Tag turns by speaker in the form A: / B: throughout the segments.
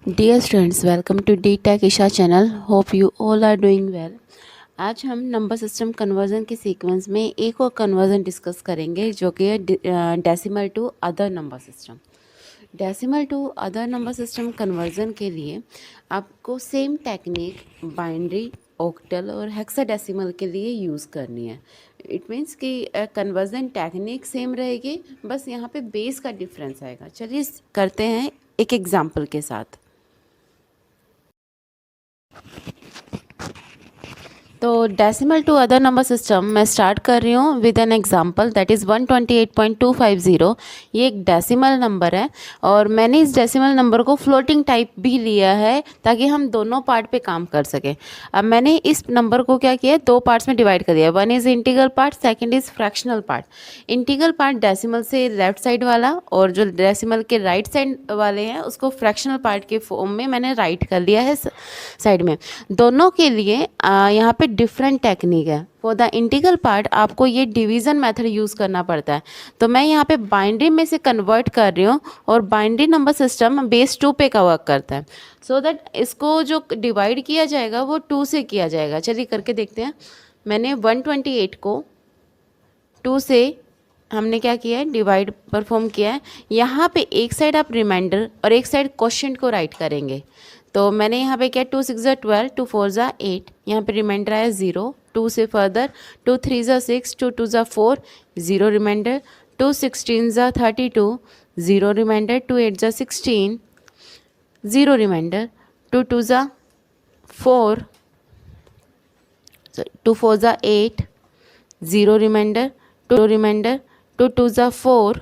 A: Dear students, welcome to D tech Isha channel. Hope you all are doing well. आज हम number system conversion के sequence में एक और कन्वर्जन डिस्कस करेंगे जो कि है decimal to other number system. Decimal to other number system conversion के लिए आपको सेम टेक्निक बाइनरी, ऑक्टल और हेक्साडेसिमल के लिए यूज़ करनी है। इट मीन्स कि कन्वर्जन टेक्निक सेम रहेगी, बस यहाँ पे बेस का डिफरेंस आएगा। चलिए करते हैं एक एग्जांपल के साथ। तो decimal to other number system मैं स्टार्ट कर रही हूँ with an example that is 128.250। ये एक डेसिमल नंबर है और मैंने इस डेसिमल नंबर को फ्लोटिंग टाइप भी लिया है ताकि हम दोनों पार्ट पे काम कर सकें। अब मैंने इस नंबर को क्या किया है, दो पार्ट्स में डिवाइड कर दिया। One is integral part, second is fractional part. Integral part decimal से लेफ्ट साइड वाला और जो डेसिमल के राइट साइड वाले हैं उसको फ्रैक्शनल पार्ट के फॉर्म में मैंने राइट कर लिया है साइड में। दोनों के लिए यहाँ पे डिफरेंट टेक्निक है। फॉर द इंटीग्रल पार्ट आपको ये डिवीज़न मेथड यूज़ करना पड़ता है, तो मैं यहाँ पे बाइनरी में से कन्वर्ट कर रही हूँ और बाइनरी नंबर सिस्टम बेस 2 पे का वर्क करता है। सो दैट इसको जो डिवाइड किया जाएगा वो 2 से किया जाएगा। चलिए करके देखते हैं। मैंने 128 को 2 से हमने क्या किया है, डिवाइड परफॉर्म किया है। यहाँ पे एक साइड आप रिमाइंडर और एक साइड क्वेश्चन को राइट करेंगे। तो मैंने यहाँ पे क्या, 2 6 ज़ा 12, 2 4 ज़ा 8, यहाँ पे रिमाइंडर आया 0। 2 से फर्दर 2 3 ज़ा 6, 2 2 ज़ा 4, 0 रिमाइंडर। 2 16 ज़ा 32, 0 रिमाइंडर। 2 8 ज़ा 16, 0 रिमाइंडर। 2 2 ज़ा 4, 2 4 ज़ा 8, 0 रिमाइंडर। 2 रिमाइंडर। 2 2 ज़ा 4,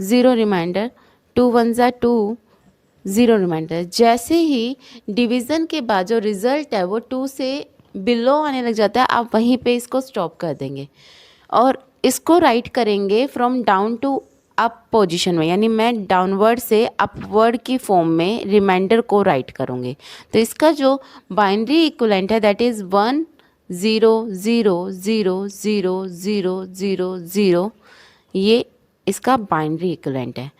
A: 0 रिमाइंडर। 2 1 ज़ा 2, 0 रिमाइंडर। जैसे ही डिवीज़न के बाद जो रिज़ल्ट है वो 2 से बिलो आने लग जाता है, आप वहीं पे इसको स्टॉप कर देंगे और इसको राइट करेंगे from down to up position में, यानी मैं डाउनवर्ड से अपवर्ड की फॉर्म में रिमाइंडर को राइट करूँगी। तो इसका जो बाइनरी इक्विवेलेंट है दैट इज़ 1 0 0 0 0 0 0 0। ये इसका बाइनरी इक्विवेलेंट है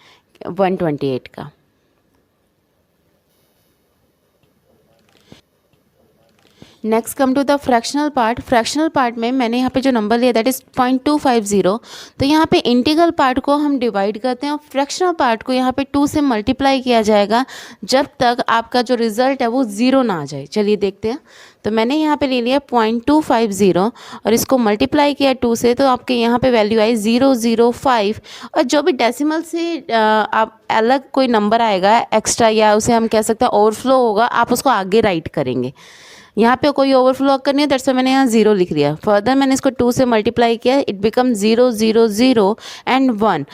A: 128 का। Next come to the fractional part. Fractional part में मैंने यहाँ पे जो नंबर लिया दैट इज़ 0.250। तो यहाँ पे इंटीग्रल पार्ट को हम डिवाइड करते हैं और फ्रैक्शनल पार्ट को यहाँ पे 2 से मल्टीप्लाई किया जाएगा जब तक आपका जो रिजल्ट है वो 0 ना आ जाए। चलिए देखते हैं। तो मैंने यहाँ पे ले लिया 0.250 और इसको मल्टीप्लाई किया 2 से, तो आपके यहाँ पे वैल्यू आई 005। और जो भी डेसिमल से आप अलग कोई नंबर आएगा एक्स्ट्रा, या उसे हम कह सकते हैं ओवरफ्लो होगा, आप उसको आगे राइट करेंगे। यहाँ पे कोई ओवरफ्लो करनी है, दैट्स व्हाई मैंने यहाँ 0 लिख दिया। फर्दर मैंने इसको 2 से मल्टीप्लाई किया, इट बिकम 0 0 0 एंड 1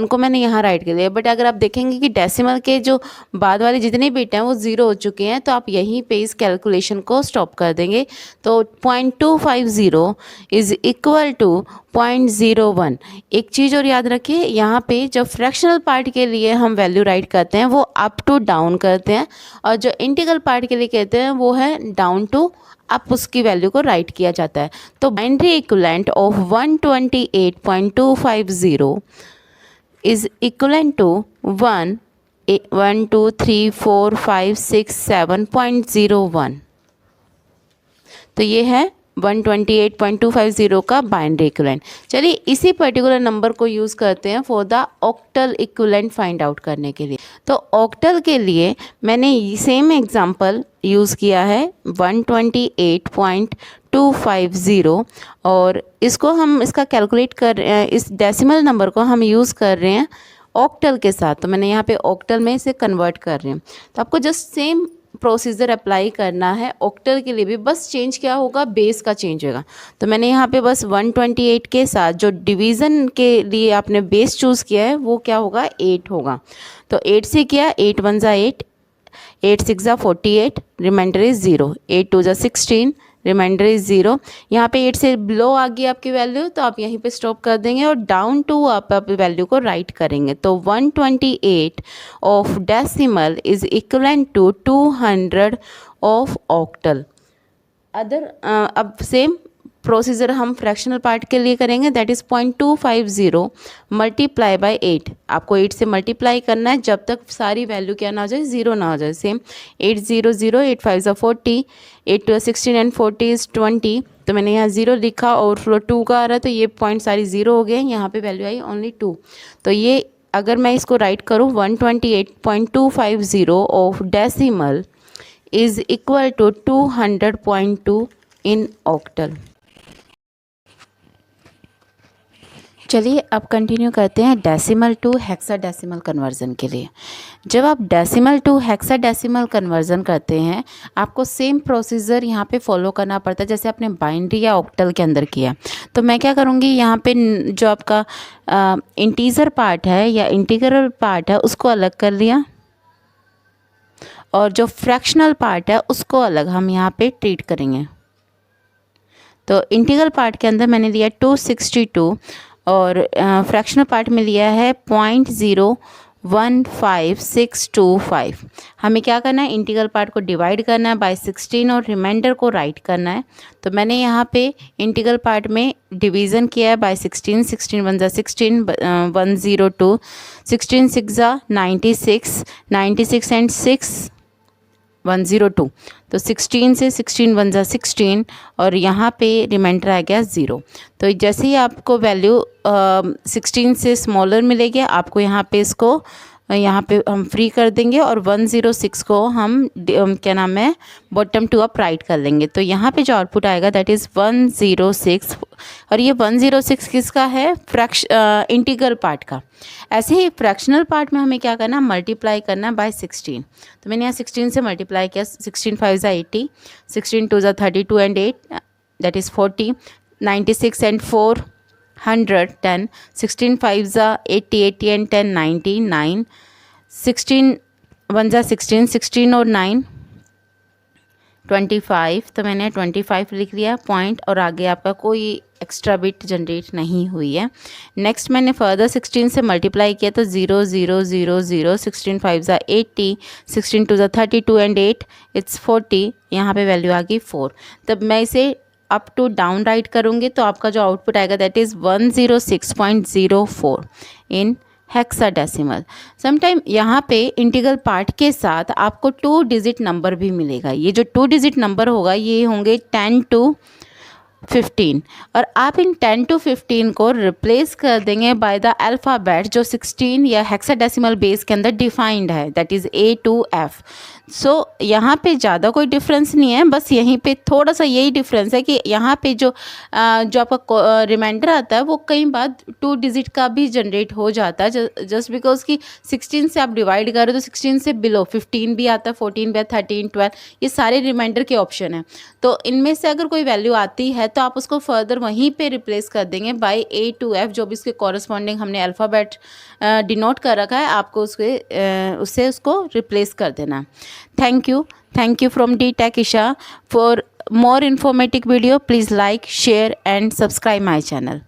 A: को मैंने यहाँ राइट कर दिया। बट अगर आप देखेंगे कि डेसिमल के जो बाद वाले जितने बिट हैं वो 0 हो चुके हैं, तो आप यहीं पे इस कैलकुलेशन को स्टॉप कर देंगे। तो 0.250 इज इक्वल टू 0.01। एक चीज़ और याद रखिए, यहाँ पे जब फ्रैक्शनल पार्ट के लिए हम वैल्यू राइट करते हैं वो अप टू डाउन करते हैं, और जो इंटीग्रल पार्ट के लिए कहते हैं वो है डाउन टू अप, उसकी वैल्यू को राइट किया जाता है। तो binary equivalent of 128.250 is equivalent to 1 1 2 3 4 5 6 7.01। तो ये है 128.250 का बाइनरी इक्विवेलेंट। चलिए इसी पर्टिकुलर नंबर को यूज़ करते हैं for the octal equivalent find out करने के लिए। तो ऑक्टल के लिए मैंने सेम एग्जांपल यूज़ किया है 128.250, और इसको हम इसका कैलकुलेट कर रहे हैं, इस डेसिमल नंबर को हम यूज़ कर रहे हैं ऑक्टल के साथ। तो मैंने यहाँ पे ऑक्टल में इसे कन्वर्ट कर रही हूँ। तो आपको जस्ट सेम प्रोसीजर अप्लाई करना है ऑक्टल के लिए भी, बस चेंज क्या होगा, बेस का चेंज होगा। तो मैंने यहाँ पे बस 128 के साथ जो डिवीज़न के लिए आपने बेस चूज़ किया है वो क्या होगा, 8 होगा। तो 8 से किया, 8 1 ज़ा 8, 8 6 ज़ा 48, रिमाइंडर इज़ 0। 8 2 ज़ा 16, रिमाइंडर इज़ 0। यहाँ पे 8 से बिलो आ गई आपकी वैल्यू, तो आप यहीं पे स्टॉप कर देंगे और डाउन टू आप वैल्यू को राइट करेंगे। तो 128 of decimal is equivalent to 200 of octal. Other अब सेम प्रोसीजर हम फ्रैक्शनल पार्ट के लिए करेंगे, दैट इज़ 0.250 मल्टीप्लाई बाय 8। आपको 8 से मल्टीप्लाई करना है जब तक सारी वैल्यू क्या ना हो जाए, ज़ीरो ना हो जाए। Same 800, 8 5 40, 8 2 16 and 40 is 20। तो मैंने यहाँ ज़ीरो लिखा, ओवरफ्लो 2 का आ रहा है, तो ये पॉइंट सारी ज़ीरो हो गए, यहाँ पे वैल्यू आई ओनली 2। तो ये अगर मैं इसको राइट करूँ 128.250 of decimal is equal to 200.2 in octal. चलिए अब कंटिन्यू करते हैं डेसिमल टू हेक्साडेसिमल कन्वर्ज़न के लिए। जब आप डेसिमल टू हेक्साडेसिमल कन्वर्ज़न करते हैं, आपको सेम प्रोसीजर यहाँ पे फॉलो करना पड़ता है जैसे आपने बाइनरी या ऑक्टल के अंदर किया। तो मैं क्या करूँगी, यहाँ पे जो आपका इंटीजर पार्ट है या इंटीग्रल पार्ट है उसको अलग कर लिया, और जो फ्रैक्शनल पार्ट है उसको अलग हम यहाँ पे ट्रीट करेंगे। तो इंटीग्रल पार्ट के अंदर मैंने लिया 262 और फ्रैक्शनल पार्ट में लिया है 0.015625। हमें क्या करना है, इंटीग्रल पार्ट को डिवाइड करना है बाय 16 और रिमाइंडर को राइट करना है। तो मैंने यहाँ पे इंटीग्रल पार्ट में डिवीज़न किया है बाय 16, 16 1 जा 16, 102, 16 6 जा 96, 96 एंड 6 102। तो 16 से 16 1 जा 16 और यहाँ पे रिमाइंडर आ गया 0। तो जैसे ही आपको वैल्यू 16 से स्मॉलर मिलेगी, आपको यहाँ पे इसको यहाँ पे हम फ्री कर देंगे और 106 को हम क्या नाम है बॉटम टू अप राइट कर लेंगे। तो यहाँ पे जो आउटपुट आएगा दैट इज़ 106, और ये 106 किसका है, इंटीग्रल पार्ट का। ऐसे ही फ्रैक्शनल पार्ट में हमें क्या करना है, मल्टीप्लाई करना बाय 16। तो मैंने यहाँ 16 से मल्टीप्लाई किया, 16 5 जा 80, 16 2 जा 32 एंड 8 दैट इज़ 40, 96 एंड 4 110, 16 5 जा 80, 80 एंड 10 99, 16 1 जा 16, 16 और 9 25। तो मैंने 25 लिख लिया पॉइंट, और आगे आपका कोई एक्स्ट्रा बिट जनरेट नहीं हुई है। नेक्स्ट मैंने फर्दर 16 से मल्टीप्लाई किया, तो 0 0 0 0, 16 5 जा 80, 16 2 जा 32 एंड 8 इट्स 40, यहाँ पे वैल्यू आ गई 4। तब मैं इसे अप टू डाउन राइट करूँगी तो आपका जो आउटपुट आएगा that is 106.04 in hexadecimal. Sometime यहाँ पे इंटीग्रल पार्ट के साथ आपको 2 डिजिट नंबर भी मिलेगा। ये जो 2 डिजिट नंबर होगा ये होंगे 10 to 15, और आप इन 10 to 15 को रिप्लेस कर देंगे बाय द अल्फ़ाबेट जो 16 या हेक्साडेसिमल बेस के अंदर डिफाइंड है, that is A to F। सो यहाँ पे ज़्यादा कोई डिफरेंस नहीं है, बस यहीं पे थोड़ा सा यही डिफरेंस है कि यहाँ पे जो आपका रिमाइंडर आता है वो कई बार 2 डिजिट का भी जनरेट हो जाता है, जस्ट बिकॉज कि 16 से आप डिवाइड करो तो 16 से बिलो 15 भी आता है, 14 भी आता है, 13 12, ये सारे रिमाइंडर के ऑप्शन हैं। तो इनमें से अगर कोई वैल्यू आती है तो आप उसको फर्दर वहीं पे रिप्लेस कर देंगे बाय A to F, जो भी इसके कॉरस्पॉन्डिंग हमने अल्फ़ाबेट डिनोट कर रखा है, आपको उससे उसको रिप्लेस कर देना। Thank you from D-Tech Isha. For more informative video, please like, share and subscribe my channel.